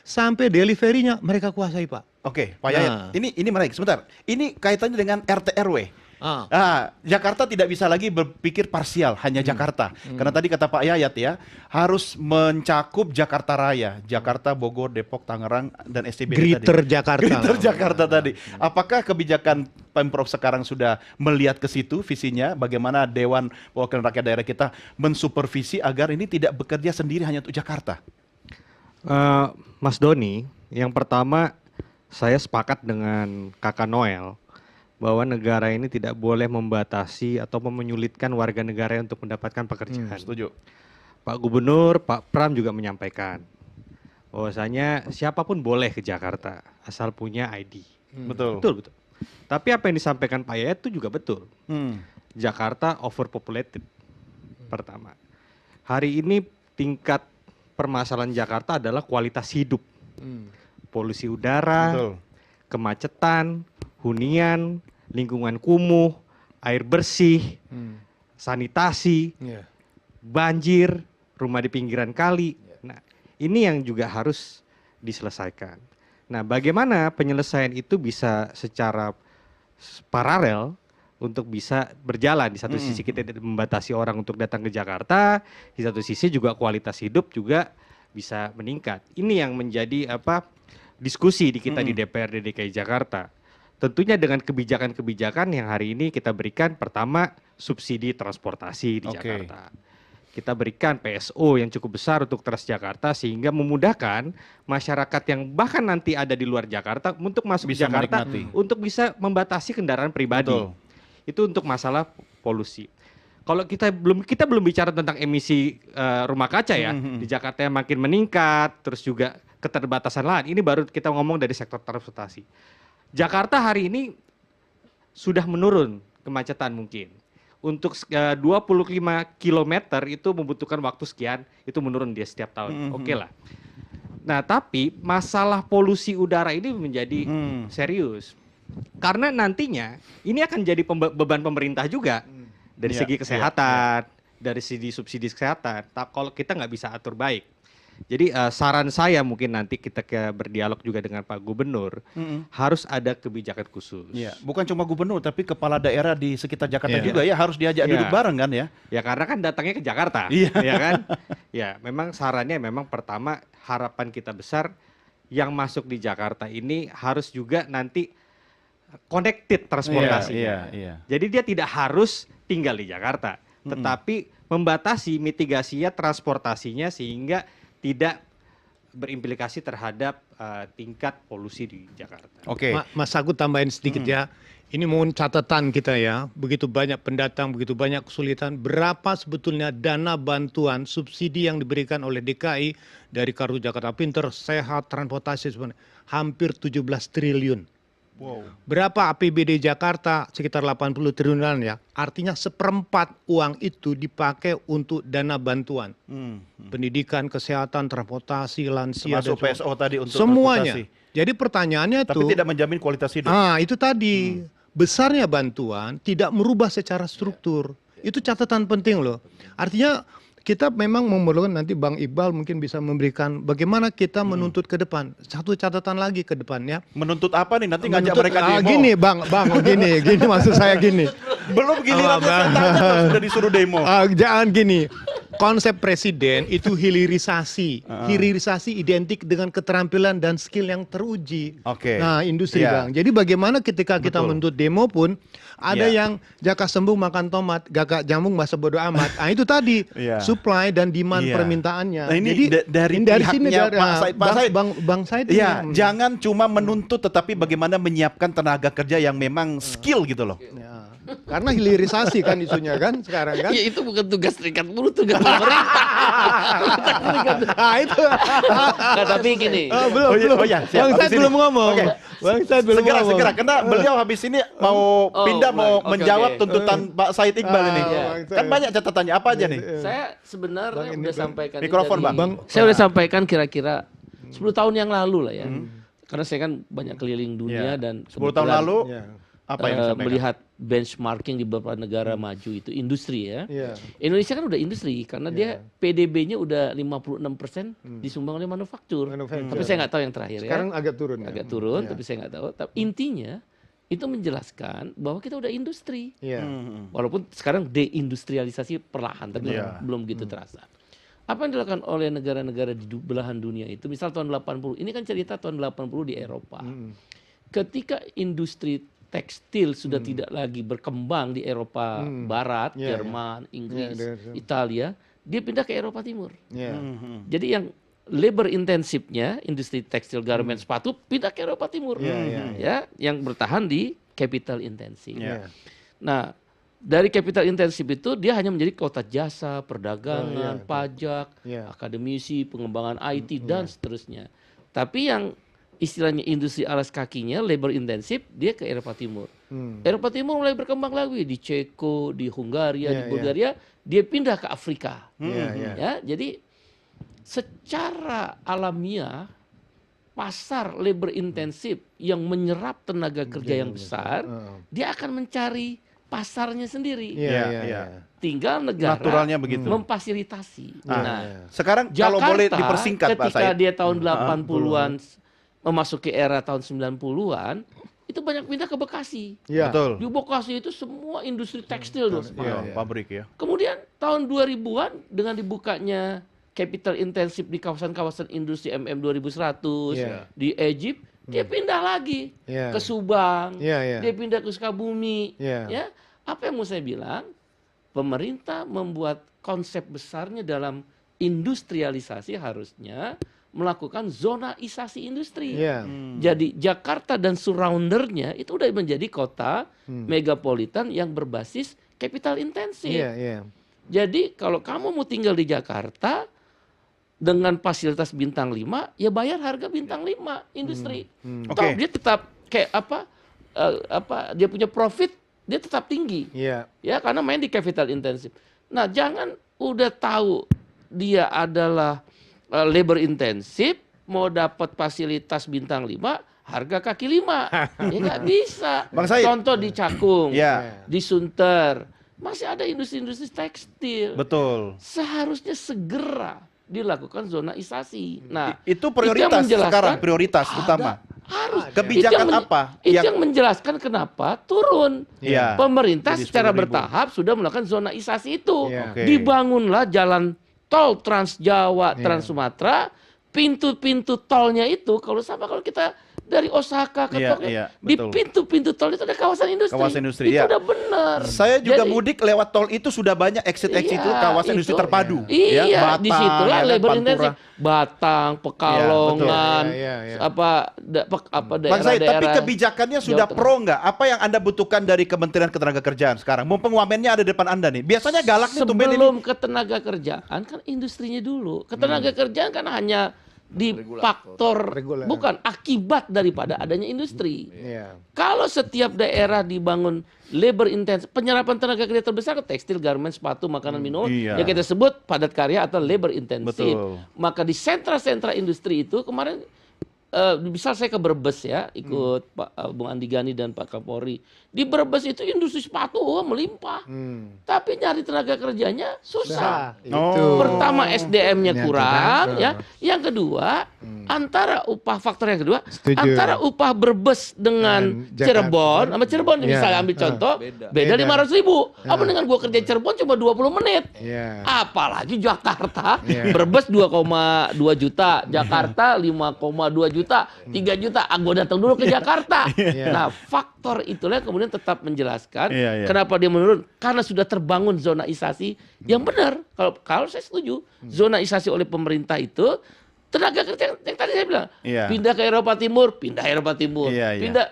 sampai deliverynya mereka kuasai, Pak. Oke, Pak Yayat, ini menarik. Sebentar, ini kaitannya dengan RT RW. Jakarta tidak bisa lagi berpikir parsial hanya Jakarta, karena tadi kata Pak Yayat ya, harus mencakup Jakarta Raya, Jakarta, Bogor, Depok, Tangerang, dan SCBD Greater tadi. Jakarta. Greater Jakarta tadi. Apakah kebijakan Pemprov sekarang sudah melihat ke situ visinya, bagaimana Dewan Perwakilan Rakyat Daerah kita mensupervisi agar ini tidak bekerja sendiri hanya untuk Jakarta? Mas Doni, yang pertama saya sepakat dengan Kakak Noel bahwa negara ini tidak boleh membatasi atau menyulitkan warga negara untuk mendapatkan pekerjaan. Setuju. Pak Gubernur, Pak Pram juga menyampaikan bahwasanya siapapun boleh ke Jakarta asal punya ID. Betul. Betul. Tapi apa yang disampaikan Pak Yayat itu juga betul. Jakarta overpopulated. Pertama. Hari ini tingkat permasalahan Jakarta adalah kualitas hidup. Polusi udara, kemacetan, hunian, lingkungan kumuh, air bersih, sanitasi, banjir, rumah di pinggiran kali. Nah, ini yang juga harus diselesaikan. Nah, bagaimana penyelesaian itu bisa secara paralel untuk bisa berjalan. Di satu sisi kita tidak membatasi orang untuk datang ke Jakarta, di satu sisi juga kualitas hidup juga bisa meningkat. Ini yang menjadi diskusi di kita di DPRD DKI Jakarta. Tentunya dengan kebijakan-kebijakan yang hari ini kita berikan, pertama subsidi transportasi di Jakarta. Kita berikan PSO yang cukup besar untuk Transjakarta sehingga memudahkan masyarakat yang bahkan nanti ada di luar Jakarta untuk masuk ke Jakarta untuk bisa membatasi kendaraan pribadi. Itu untuk masalah polusi. Kalau kita belum bicara tentang emisi rumah kaca ya, di Jakarta yang makin meningkat, terus juga keterbatasan lahan. Ini baru kita ngomong dari sektor transportasi. Jakarta hari ini sudah menurun kemacetan mungkin. Untuk 25 km itu membutuhkan waktu sekian, itu menurun dia setiap tahun. Oke lah. Nah, tapi masalah polusi udara ini menjadi serius. Karena nantinya ini akan jadi beban pemerintah juga dari segi kesehatan, dari segi subsidi kesehatan. Kalau kita nggak bisa atur baik. Jadi saran saya mungkin nanti kita berdialog juga dengan Pak Gubernur, harus ada kebijakan khusus. Bukan cuma gubernur, tapi kepala daerah di sekitar Jakarta juga ya harus diajak duduk bareng kan ya? Ya karena kan datangnya ke Jakarta, ya kan? Ya memang sarannya memang pertama harapan kita besar yang masuk di Jakarta ini harus juga nanti connected transportasinya. Jadi dia tidak harus tinggal di Jakarta, tetapi membatasi mitigasinya transportasinya sehingga tidak berimplikasi terhadap tingkat polusi di Jakarta. Mas aku tambahin sedikit ya. Ini mohon catatan kita ya. Begitu banyak pendatang, begitu banyak kesulitan. Berapa sebetulnya dana bantuan subsidi yang diberikan oleh DKI dari Kartu Jakarta Pinter, sehat, transportasi sebenarnya hampir 17 triliun. Berapa APBD Jakarta? Sekitar 80 triliunan ya. Artinya seperempat uang itu dipakai untuk dana bantuan. Pendidikan, kesehatan, transportasi, lansia, termasuk PSO tadi untuk semuanya. transportasi. Jadi pertanyaannya itu. Tapi tidak menjamin kualitas hidup. Itu tadi. Besarnya bantuan tidak merubah secara struktur. Itu catatan penting loh. Artinya kita memang memerlukan, nanti Bang Iqbal mungkin bisa memberikan bagaimana kita menuntut ke depan. Satu catatan lagi ke depannya. Menuntut apa nih? Nanti ngajak mereka demo. Gini Bang, gini maksud saya gini. Belum giliran sudah disuruh demo. Jangan gini. Konsep presiden itu hilirisasi. Hilirisasi identik dengan keterampilan dan skill yang teruji. Nah, industri Bang. Jadi bagaimana ketika kita menuntut demo pun ada yang jaka sembung makan tomat, gagak jamung masa bodo amat. Itu tadi supply dan demand permintaannya. Nah, ini jadi dari sini Bang Said. Jangan cuma menuntut tetapi bagaimana menyiapkan tenaga kerja yang memang skill gitu loh. Karena hilirisasi kan isunya kan sekarang kan. Ya itu bukan tugas serikat buruh, tugas pemerintah. Itu. Nah, tapi gini. Belum. Bang Said belum ngomong. Bang Said belum ngomong. Segera, karena beliau habis ini mau pindah mau menjawab tuntutan Pak Said Iqbal ini. Kan banyak catatannya, apa aja nih? Saya sebenarnya udah sampaikan. Mikrofon Bang. Saya udah sampaikan kira-kira 10 tahun yang lalu lah ya. Karena saya kan banyak keliling dunia dan 10 tahun lalu Apa yang disampaikan? melihat benchmarking di beberapa negara maju itu industri ya. Iya. Indonesia kan udah industri karena dia PDB-nya udah 56% disumbang oleh manufaktur. Manufaktur. Tapi saya nggak tahu yang terakhir Sekarang ya. agak turun ya. Agak turun, tapi saya nggak tahu. Tapi intinya itu menjelaskan bahwa kita udah industri. Iya. Walaupun sekarang deindustrialisasi perlahan, tapi belum begitu terasa. Apa yang dilakukan oleh negara-negara di belahan dunia itu, misal tahun 80, ini kan cerita tahun 80 di Eropa. Ketika industri tekstil sudah tidak lagi berkembang di Eropa Barat, Jerman, Inggris, Italia, dia pindah ke Eropa Timur. Iya. Jadi yang labor intensifnya industri tekstil, garment, sepatu pindah ke Eropa Timur, ya, yang bertahan di capital intensif. Nah, dari capital intensif itu dia hanya menjadi kota jasa, perdagangan, pajak, akademisi, pengembangan IT dan seterusnya. Tapi yang istilahnya industri alas kakinya labor intensif dia ke Eropa Timur. Eropa Timur mulai berkembang lagi di Ceko, di Hungaria, di Bulgaria, dia pindah ke Afrika. Ya, jadi secara alamiah pasar labor intensif yang menyerap tenaga kerja yang besar, dia akan mencari pasarnya sendiri. Tinggal negara Naturalnya begitu. memfasilitasi. Nah, Sekarang kalau boleh dipersingkat Pak ketika Said. dia tahun 80-an memasuki era tahun 90-an, itu banyak pindah ke Bekasi. Betul. Di Bekasi itu semua industri tekstil tuh. Pabrik ya. Kemudian tahun 2000-an dengan dibukanya capital intensif di kawasan-kawasan industri MM 2100 di Egypt, dia pindah lagi ke Subang, dia pindah ke Sukabumi. Ya, apa yang mau saya bilang? Pemerintah membuat konsep besarnya dalam industrialisasi harusnya melakukan zonaisasi industri. Jadi Jakarta dan surroundernya itu udah menjadi kota megapolitan yang berbasis capital intensif. Jadi kalau kamu mau tinggal di Jakarta dengan fasilitas bintang 5, ya bayar harga bintang 5 industri. Toh dia tetap kayak apa dia punya profit dia tetap tinggi. Ya karena main di capital intensif. Nah, jangan udah tahu dia adalah labor intensif, mau dapat fasilitas bintang 5, harga kaki 5. Ya nggak bisa. Bang Said. Contoh di Cakung, di Sunter, masih ada industri-industri tekstil. Betul. Seharusnya segera dilakukan zonaisasi. Nah, itu prioritas sekarang, prioritas utama. Harus. Kebijakan apa? Itu yang menjelaskan kenapa turun. Pemerintah Jadi secara 10.000. bertahap sudah melakukan zonaisasi itu. Dibangunlah jalan tol Trans Jawa, Trans Sumatera, pintu-pintu tolnya itu kalau kita dari Osaka ke Tokyo, di pintu-pintu tol itu ada kawasan industri. Kawasan industri, itu udah benar. Saya juga mudik lewat tol itu sudah banyak exit-exit itu kawasan industri terpadu. Iya, Batang, disitulah labor Pantura. intensif. Batang, Pekalongan, Bang daerah-daerah. Said, tapi kebijakannya sudah pro nggak? Apa yang Anda butuhkan dari Kementerian Ketenagakerjaan sekarang? Mumpung wamennya ada di depan Anda nih. Biasanya galak nih tumben ini. Sebelum ketenaga kerjaan kan industrinya dulu. Ketenaga kerjaan kan hanya di faktor bukan akibat daripada adanya industri. Kalau setiap daerah dibangun labor intensif, penyerapan tenaga kerja terbesar ke tekstil, garment, sepatu, makanan, minuman, yang kita sebut padat karya atau labor intensif. Maka di sentra-sentra industri itu kemarin misal saya ke Brebes ya, ikut Pak Bung Andi Gani dan Pak Kapolri. Di Brebes itu industri sepatu melimpah. Tapi nyari tenaga kerjanya susah. Pertama SDM-nya kurang ya. Yang kedua, antara upah faktor yang kedua, antara upah Brebes dengan Cirebon, sama Cirebon misalnya ambil contoh, beda 500.000. Apa dengan gua kerja Cirebon cuma 20 menit. Apalagi Jakarta, Brebes 2,2 juta, Jakarta 5,2 juta, 3 juta. Gua datang dulu ke Jakarta. Nah, faktor itulah kemudian tetap menjelaskan kenapa dia menurun, karena sudah terbangun zonaisasi yang benar. Kalau saya setuju, zonaisasi oleh pemerintah itu tenaga kerja yang tadi saya bilang pindah ke Eropa Timur, pindah,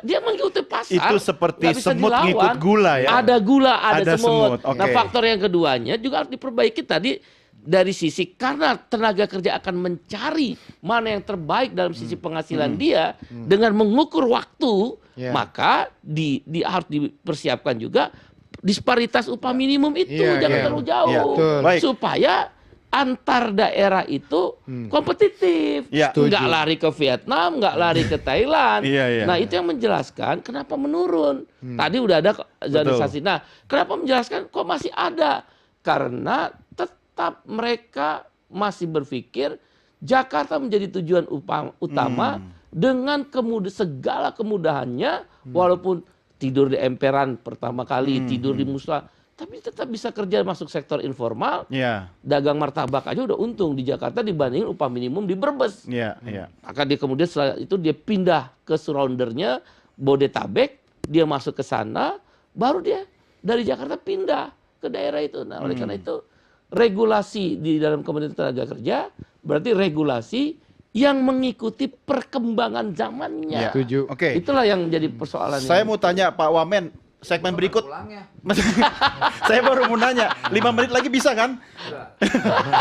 dia mengikuti pasar. Itu seperti semut ngikut gula ya. Ada gula, ada semut. Okay. Nah, faktor yang keduanya juga harus diperbaiki tadi dari sisi karena tenaga kerja akan mencari mana yang terbaik dalam sisi penghasilan dia dengan mengukur waktu, maka harus dipersiapkan juga disparitas upah minimum itu jangan terlalu jauh supaya antar daerah itu kompetitif. Ya. Nggak lari ke Vietnam, nggak lari ke Thailand. Iya. Nah, itu yang menjelaskan kenapa menurun. Tadi udah ada zonisasi. Nah, kenapa menjelaskan kok masih ada? Karena tetap mereka masih berpikir Jakarta menjadi tujuan utama dengan segala kemudahannya, walaupun tidur di emperan pertama kali, tidur di musla, tapi tetap bisa kerja masuk sektor informal. Dagang martabak aja udah untung di Jakarta dibandingin upah minimum di Brebes. Maka dia kemudian setelah itu dia pindah ke surroundernya Bodetabek, dia masuk ke sana, baru dia dari Jakarta pindah ke daerah itu. Nah, oleh karena itu regulasi di dalam Kementerian Tenaga Kerja berarti regulasi yang mengikuti perkembangan zamannya. Setuju. Itulah yang menjadi persoalan. Saya mau tanya Pak Wamen, segmen berikut. Saya baru mau nanya, 5 menit lagi bisa kan?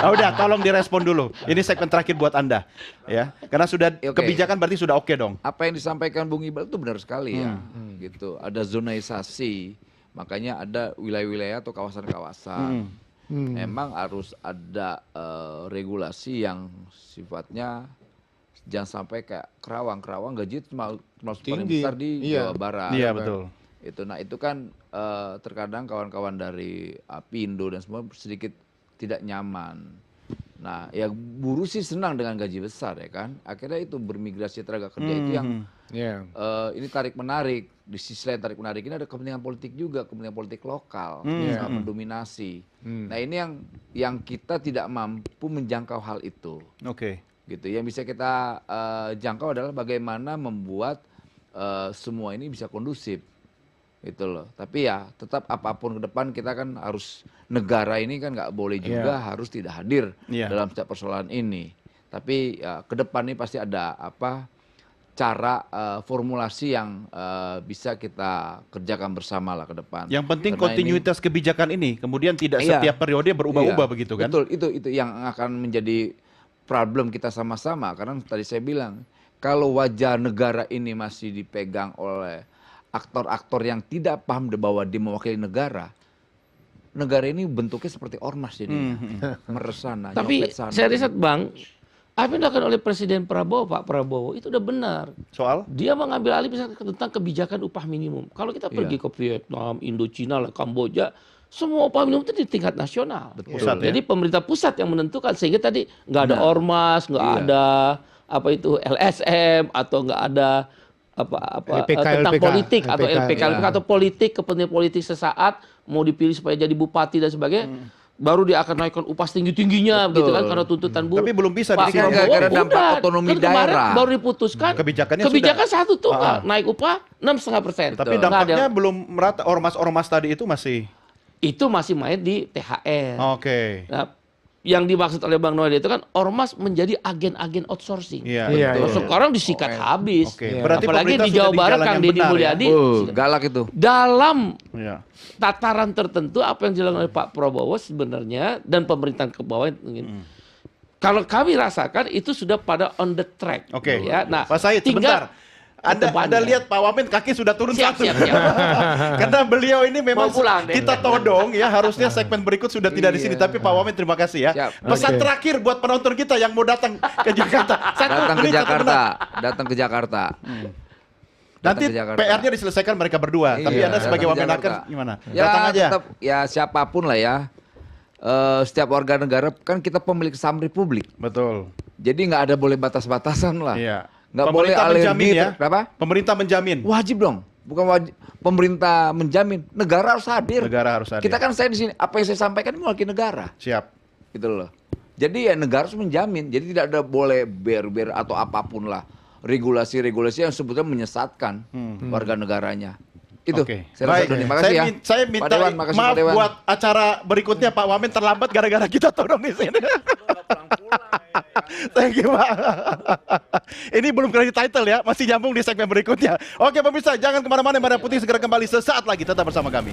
Udah, tolong direspon dulu. Ini segmen terakhir buat Anda, ya. Karena sudah kebijakan berarti sudah oke dong. Apa yang disampaikan Bung Iqbal itu benar sekali ya. Gitu. Ada zonisasi, makanya ada wilayah-wilayah atau kawasan-kawasan. Memang harus ada regulasi yang sifatnya jangan sampai kayak Kerawang gaji termasuk paling besar di Jawa Barat. Iya, betul. Nah itu kan terkadang kawan-kawan dari Apindo dan semua sedikit tidak nyaman. Nah ya buruh sih senang dengan gaji besar ya kan. Akhirnya itu bermigrasi tenaga kerja itu yang ini tarik menarik. Di sisi lain tarik menarik ini ada kepentingan politik juga, kepentingan politik lokal yang mendominasi. Nah ini yang kita tidak mampu menjangkau hal itu. Gitu. Yang bisa kita jangkau adalah bagaimana membuat semua ini bisa kondusif. Gitu loh. Tapi ya tetap apapun ke depan kita kan harus, negara ini kan nggak boleh juga harus tidak hadir dalam setiap persoalan ini. Tapi ya, ke depan ini pasti ada cara formulasi yang bisa kita kerjakan bersama lah ke depan. Yang penting kontinuitas kebijakan ini kemudian tidak setiap periode berubah-ubah begitu kan? Betul, itu yang akan menjadi problem kita sama-sama. Karena tadi saya bilang kalau wajah negara ini masih dipegang oleh aktor-aktor yang tidak paham bahwa dia mewakili negara ini bentuknya seperti ormas jadinya. Meresana. Tapi saya riset Bang, apa yang dilakukan oleh Presiden Pak Prabowo itu udah benar. Soal? Dia mengambil alih tentang kebijakan upah minimum. Kalau kita pergi ke Vietnam, Indochina, Kamboja, semua upah minimum itu di tingkat nasional. Pusat, Jadi pemerintah pusat yang menentukan, sehingga tadi nggak ada ormas, nggak ada LSM, atau nggak ada tentang politik atau LPK atau politik, kepentingan politik sesaat mau dipilih supaya jadi bupati dan sebagainya. Baru dia akan naikkan upah tinggi-tingginya gitu kan karena tuntutan buruh. Tapi belum bisa Pak Prabowo gara-gara dampak otonomi daerah. Baru diputuskan kebijakan satu tuh naik upah 6,5%. Tapi dampaknya belum merata. Ormas-ormas tadi itu masih main di THR. Nah, yang dimaksud oleh Bang Noel itu kan ormas menjadi agen-agen outsourcing. Sekarang disikat habis. Apalagi di Jawa Barat Kang Deddy Mulyadi galak itu. Dalam tataran tertentu apa yang dilakukan oleh Pak Prabowo sebenarnya dan pemerintahan ke bawah kalau kami rasakan itu sudah pada on the track. Ya. Nah, Pak Said, sebentar. Anda lihat Pak Wamen kaki sudah turun satu. Karena beliau ini memang kita todong ya, harusnya segmen berikut sudah tidak di sini. Tapi Pak Wamen terima kasih ya. Pesan terakhir buat penonton kita yang mau datang ke Jakarta. Datang ke Jakarta. Nanti PR-nya diselesaikan mereka berdua. Tapi Anda sebagai Wamenaker gimana? Datang aja. Tetap, ya siapapun lah ya. Setiap warga negara kan kita pemilik saham republik. Betul. Jadi nggak ada boleh batas-batasan lah. Nggak boleh alergi. Apa? Pemerintah menjamin. Wajib dong. Bukan wajib. Pemerintah menjamin. Negara harus hadir. Kita kan saya di sini. Apa yang saya sampaikan ini mewakili negara. Siap. Gitu loh. Jadi ya negara harus menjamin. Jadi tidak ada boleh ber atau apapun lah. Regulasi-regulasi yang sebetulnya menyesatkan warga negaranya. Itu. Baik. Terima kasih ya. Saya minta maaf buat acara berikutnya Pak Wamen terlambat gara-gara kita todong di sini. Thank you Pak. Ini belum kredit title ya, masih nyambung di segmen berikutnya. Oke pemirsa, jangan kemana-mana, Merah Putih segera kembali sesaat lagi, tetap bersama kami.